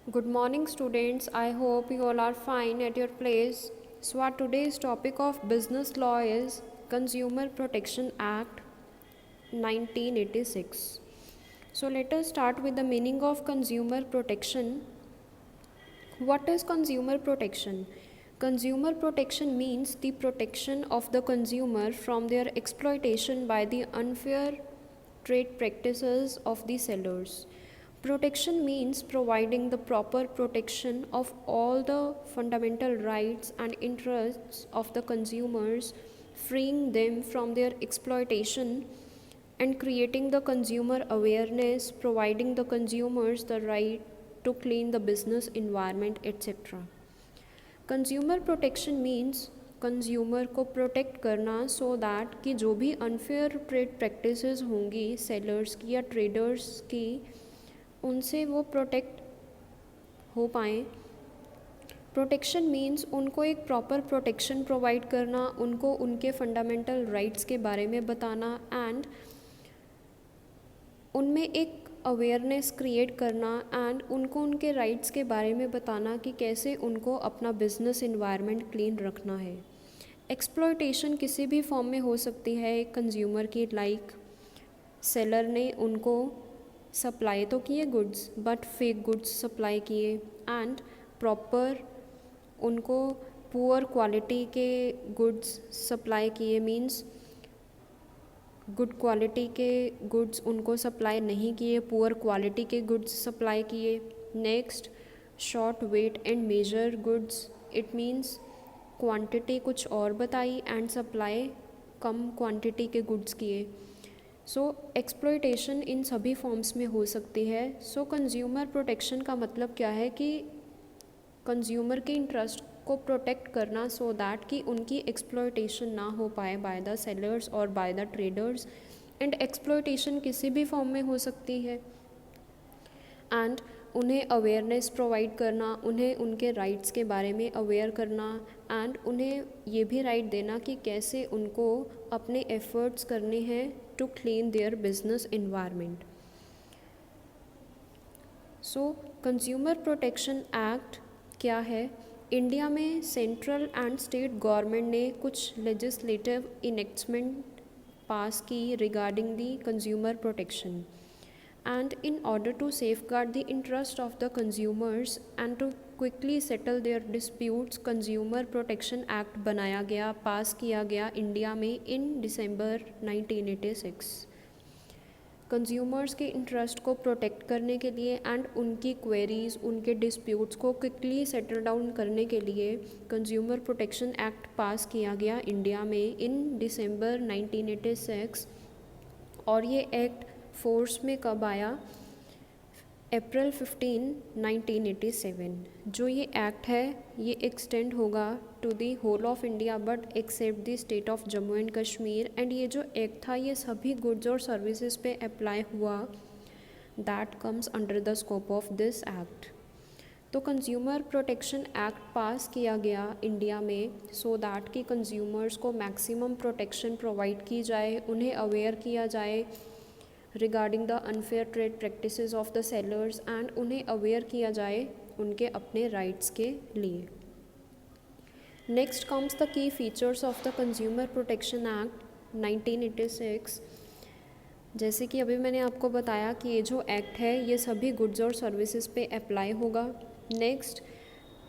Good morning, students. I hope you all are fine at your place. So, our today's topic of business law is Consumer Protection Act 1986. So, let us start with the meaning of consumer protection. What is consumer protection? Consumer protection means the protection of the consumer from their exploitation by the unfair trade practices of the sellers. Protection means providing the proper protection of all the fundamental rights and interests of the consumers, freeing them from their exploitation and creating the consumer awareness, providing the consumers the right to clean the business environment, etc. Consumer protection means consumer को protect करना सो that कि जो भी unfair trade practices होंगी sellers की या traders की उनसे वो प्रोटेक्ट हो पाएँ. प्रोटेक्शन मीन्स उनको एक प्रॉपर प्रोटेक्शन प्रोवाइड करना, उनको उनके फंडामेंटल राइट्स के बारे में बताना एंड उनमें एक अवेयरनेस क्रिएट करना एंड उनको उनके राइट्स के बारे में बताना कि कैसे उनको अपना बिजनेस इन्वायरमेंट क्लीन रखना है. एक्सप्लॉयटेशन किसी भी फॉर्म में हो सकती है कंज्यूमर की, लाइक सेलर ने उनको सप्लाई तो किए goods but fake goods supply किए एंड प्रॉपर उनको पुअर क्वालिटी के गुड्स सप्लाई किए, मीन्स गुड क्वालिटी के गुड्स उनको सप्लाई नहीं किए, पुअर क्वालिटी के गुड्स सप्लाई किए. Next, short weight and major goods, it means quantity कुछ और बताई एंड सप्लाई कम क्वांटिटी के गुड्स किए. सो एक्सप्लॉयटेशन इन सभी फॉर्म्स में हो सकती है. सो कंज्यूमर प्रोटेक्शन का मतलब क्या है कि कंज्यूमर के इंटरेस्ट को प्रोटेक्ट करना सो दैट कि उनकी एक्सप्लॉयटेशन ना हो पाए बाय द सेलर्स और by the traders. And exploitation किसी भी फॉर्म में हो सकती है एंड उन्हें अवेयरनेस प्रोवाइड करना, उन्हें उनके राइट्स के बारे में अवेयर करना एंड उन्हें ये भी राइट देना कि कैसे उनको अपने एफर्ट्स करने हैं to clean their business environment. So consumer protection act क्या है? इंडिया में सेंट्रल एंड स्टेट गवर्नमेंट ने कुछ लेजिस्लेटिव इनेक्ट्समेंट पास की regarding the consumer protection and in order to safeguard the interest of the consumers and to quickly settle their disputes consumer protection act बनाया गया, pass किया गया India में in December 1986. Consumers के interest को protect करने के लिए एंड उनकी क्वेरीज, उनके डिस्प्यूट्स को क्विकली सेटल डाउन करने के लिए कंज्यूमर प्रोटेक्शन एक्ट पास किया गया इंडिया में इन दिसंबर 1986. और ये एक्ट फोर्स में कब आया? अप्रैल 15, 1987. जो ये एक्ट है ये एक्सटेंड होगा to the whole of India but except the state of Jammu and Kashmir. And ये जो एक्ट था ये सभी गुड्स और सर्विसेज पे अप्लाई हुआ that comes under the scope of this act. तो कंज्यूमर प्रोटेक्शन एक्ट पास किया गया इंडिया में सो दैट कि कंज्यूमर्स को मैक्सिमम प्रोटेक्शन प्रोवाइड की जाए, उन्हें अवेयर किया जाए regarding the unfair trade practices of the sellers and उन्हें अवेयर किया जाए उनके अपने राइट्स के लिए. Next comes the key features of the consumer protection act 1986. जैसे कि अभी मैंने आपको बताया कि ये जो एक्ट है ये सभी गुड्स और सर्विसेज पे अप्लाई होगा. नेक्स्ट,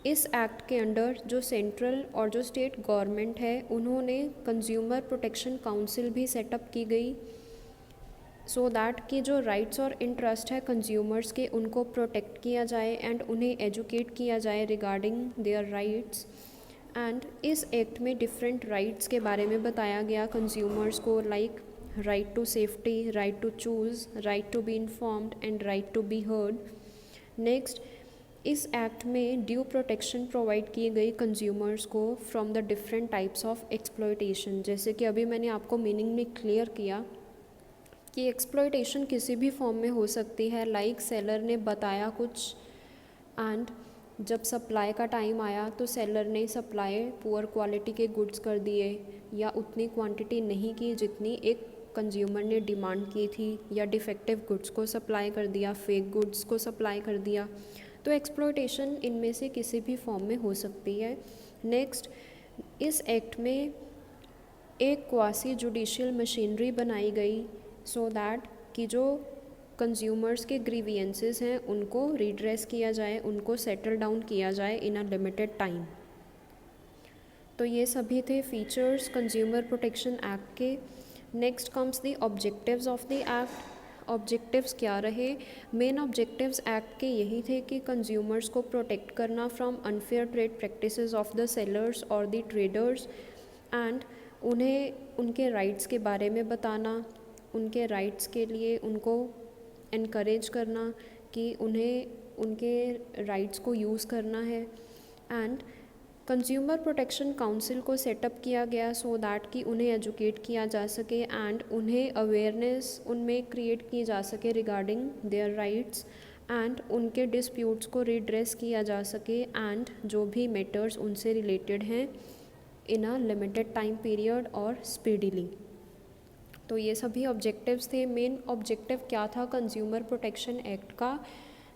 इस एक्ट के अंडर जो सेंट्रल और जो स्टेट गवर्नमेंट है उन्होंने कंज्यूमर प्रोटेक्शन काउंसिल भी सेटअप की गई सो दैट कि जो राइट्स और इंटरेस्ट है कंज्यूमर्स के उनको प्रोटेक्ट किया जाए एंड उन्हें एजुकेट किया जाए रिगार्डिंग देयर राइट्स. एंड इस एक्ट में डिफरेंट राइट्स के बारे में बताया गया कंज्यूमर्स को, like right to safety, right to choose, right to be informed and right to be heard. Next, इस एक्ट में ड्यू प्रोटेक्शन प्रोवाइड की गई कंज्यूमर्स को from the different types of exploitation. जैसे कि अभी मैंने आपको मीनिंग में क्लियर किया कि एक्सप्लॉयटेशन किसी भी फॉर्म में हो सकती है, लाइक सेलर ने बताया कुछ एंड जब सप्लाई का टाइम आया तो सेलर ने सप्लाई पुअर क्वालिटी के गुड्स कर दिए या उतनी क्वांटिटी नहीं की जितनी एक कंज्यूमर ने डिमांड की थी, या डिफेक्टिव गुड्स को सप्लाई कर दिया, फेक गुड्स को सप्लाई कर दिया. तो एक्सप्लॉयटेशन इनमें से किसी भी फॉर्म में हो सकती है। नेक्स्ट, इस एक्ट में एक क्वासी जुडिशियल मशीनरी बनाई गई सो दैट कि जो कंज्यूमर्स के ग्रीवियंसेस हैं उनको रिड्रेस किया जाए, उनको सेटल डाउन किया जाए इन अ लिमिटेड टाइम। तो ये सभी थे फीचर्स कंज्यूमर प्रोटेक्शन एक्ट के। Next comes the objectives of the act. Objectives क्या रहे? मेन ऑब्जेक्टिव्स एक्ट के यही थे कि कंज्यूमर्स को प्रोटेक्ट करना from unfair trade practices of the sellers और द ट्रेडर्स, एंड उन्हें उनके राइट्स के बारे में बताना, उनके राइट्स के लिए उनको इनकरेज करना कि उन्हें उनके राइट्स को यूज़ करना है। एंड कंज्यूमर प्रोटेक्शन काउंसिल को सेटअप किया गया सो दैट कि उन्हें एजुकेट किया जा सके एंड उन्हें अवेयरनेस उनमें क्रिएट की जा सके रिगार्डिंग देयर राइट्स, एंड उनके डिस्प्यूट्स को रिड्रेस किया जा सके, एंड जो भी मैटर्स उनसे रिलेटेड हैं इन अ लिमिटेड टाइम पीरियड और स्पीडीली। तो ये सभी ऑब्जेक्टिव्स थे। मेन ऑब्जेक्टिव क्या था कंज्यूमर प्रोटेक्शन एक्ट का?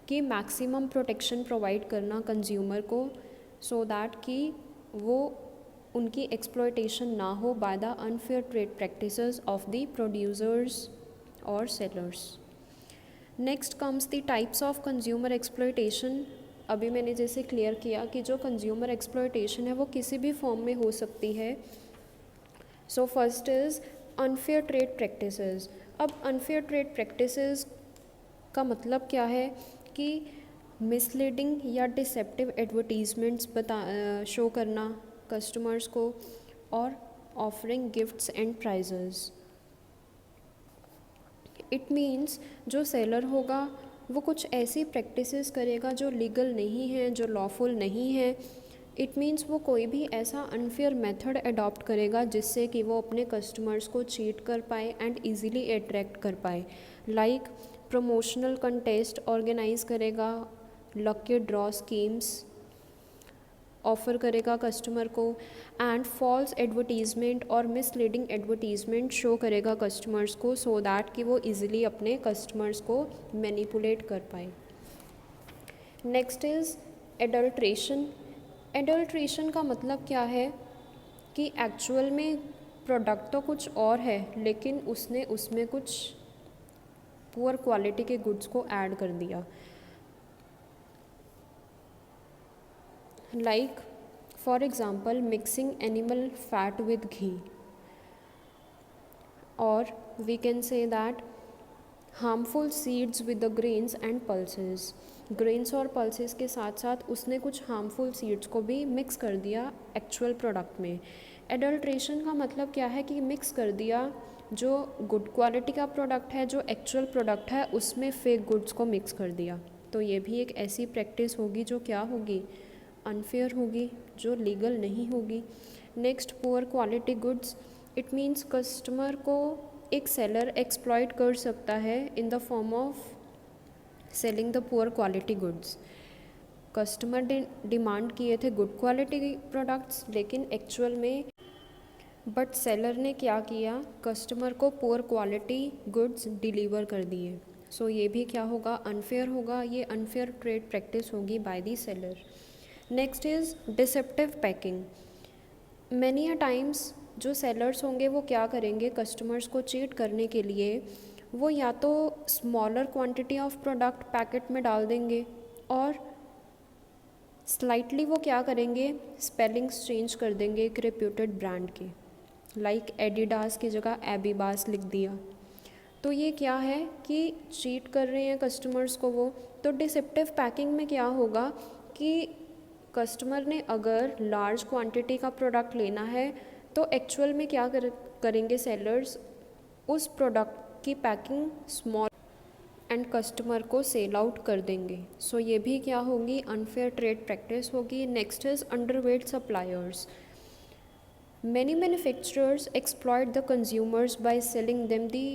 कि मैक्सिमम प्रोटेक्शन प्रोवाइड करना कंज्यूमर को सो दैट कि वो उनकी एक्सप्लॉयटेशन ना हो by the unfair trade practices of the producers और sellers. Next comes the types of consumer exploitation. अभी मैंने जैसे क्लियर किया कि जो कंज्यूमर एक्सप्लॉयटेशन है वो किसी भी फॉर्म में हो सकती है। So first is unfair trade practices. अब अनफेयर ट्रेड प्रैक्टिसेस का मतलब क्या है? कि मिसलीडिंग या डिसेप्टिव एडवर्टीजमेंट्स शो करना कस्टमर्स को, और offering gifts and prizes. It means जो सेलर होगा वो कुछ ऐसी प्रैक्टिसेस करेगा जो लीगल नहीं है, जो लॉफुल नहीं है। इट मीन्स वो कोई भी ऐसा अनफेयर मेथड अडॉप्ट करेगा जिससे कि वो अपने कस्टमर्स को चीट कर पाए एंड इजीली अट्रैक्ट कर पाए। लाइक प्रमोशनल कंटेस्ट ऑर्गेनाइज करेगा, लकी ड्रॉ स्कीम्स ऑफ़र करेगा कस्टमर को, एंड फॉल्स एडवर्टीज़मेंट और मिसलीडिंग एडवर्टीज़मेंट शो करेगा कस्टमर्स को सो दैट कि वो इजीली अपने कस्टमर्स को मैनिपुलेट कर पाए। Next is adulteration. एडल्ट्रेशन का मतलब क्या है? कि एक्चुअल में प्रोडक्ट तो कुछ और है लेकिन उसने उसमें कुछ पुअर क्वालिटी के गुड्स को ऐड कर दिया। Like for example mixing animal fat with ghee, और we can say that harmful seeds with the grains and pulses. Grains और पल्सेस के साथ साथ उसने कुछ हार्मफुल सीड्स को भी मिक्स कर दिया एक्चुअल प्रोडक्ट में। एडल्ट्रेशन का मतलब क्या है? कि मिक्स कर दिया जो गुड क्वालिटी का प्रोडक्ट है, जो एक्चुअल प्रोडक्ट है, उसमें फेक गुड्स को मिक्स कर दिया। तो ये भी एक ऐसी प्रैक्टिस होगी जो क्या होगी? अनफेयर होगी, जो लीगल नहीं होगी। Next, poor quality goods. It means customer को एक सेलर एक्सप्लॉइट कर सकता है in the form of selling the poor quality goods. Customer demand किए थे गुड क्वालिटी प्रोडक्ट्स लेकिन एक्चुअल में बट सेलर ने क्या किया? कस्टमर को पुअर क्वालिटी गुड्स डिलीवर कर दिए। सो ये भी क्या होगा? अनफेयर होगा। ये अनफेयर ट्रेड प्रैक्टिस होगी by the seller. Next is deceptive packing. Many a times जो सेलर्स होंगे वो क्या करेंगे? कस्टमर्स को चीट करने के लिए वो या तो smaller quantity of product packet में डाल देंगे, और स्लाइटली वो क्या करेंगे? स्पेलिंग्स चेंज कर देंगे एक रेप्यूटेड ब्रांड के, लाइक एडिडास की जगह एबीबास लिख दिया। तो ये क्या है? कि चीट कर रहे हैं कस्टमर्स को वो। तो डिसेप्टिव पैकिंग में क्या होगा? कि कस्टमर ने अगर लार्ज क्वांटिटी का प्रोडक्ट लेना है तो एक्चुअल में क्या करेंगे सेलर्स? उस प्रोडक्ट की पैकिंग स्मॉल एंड कस्टमर को सेल आउट कर देंगे। सो ये भी क्या होगी? अनफेयर ट्रेड प्रैक्टिस होगी। Next is underweight suppliers. Many manufacturers exploit the consumers by selling them the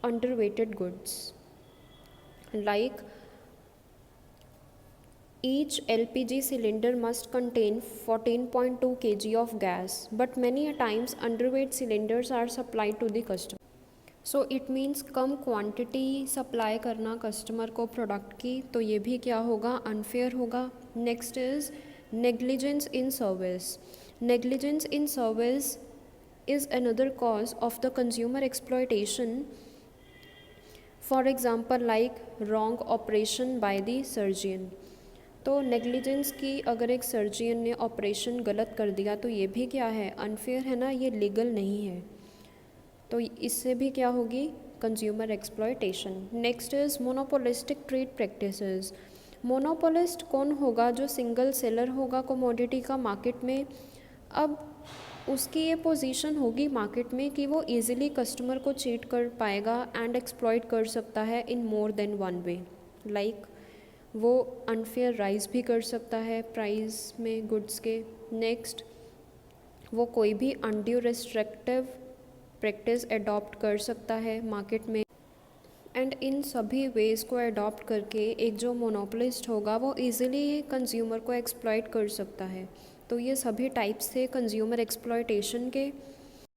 underweighted goods. Like each LPG cylinder must contain 14.2 kg of gas, but many a times underweight cylinders are supplied to the customer. So it means come quantity supply करना customer को product की, तो ये भी क्या होगा, unfair होगा. Next is negligence in service. Negligence in service is another cause of the consumer exploitation. For example like wrong operation by the surgeon. तो नेग्लिजेंस की अगर एक सर्जियन ने ऑपरेशन गलत कर दिया तो ये भी क्या है, अनफेयर है ना, ये लीगल नहीं है. तो इससे भी क्या होगी, consumer exploitation. Next is monopolistic trade practices. Monopolist कौन होगा, जो सिंगल सेलर होगा कमोडिटी का मार्केट में. अब उसकी ये पोजीशन होगी मार्केट में कि वो इजीली कस्टमर को चीट कर पाएगा एंड एक्सप्लॉइट कर सकता है in more than one way. Like वो अनफेयर राइज भी कर सकता है प्राइस में गुड्स के. नेक्स्ट, वो कोई भी अनड्यू रिस्ट्रिक्टिव प्रैक्टिस अडॉप्ट कर सकता है मार्केट में. एंड इन सभी वेज़ को अडॉप्ट करके एक जो मोनोपोलिस्ट होगा वो इजीली कंज्यूमर को एक्सप्लॉइट कर सकता है. तो ये सभी टाइप्स थे कंज्यूमर एक्सप्लॉयटेशन के.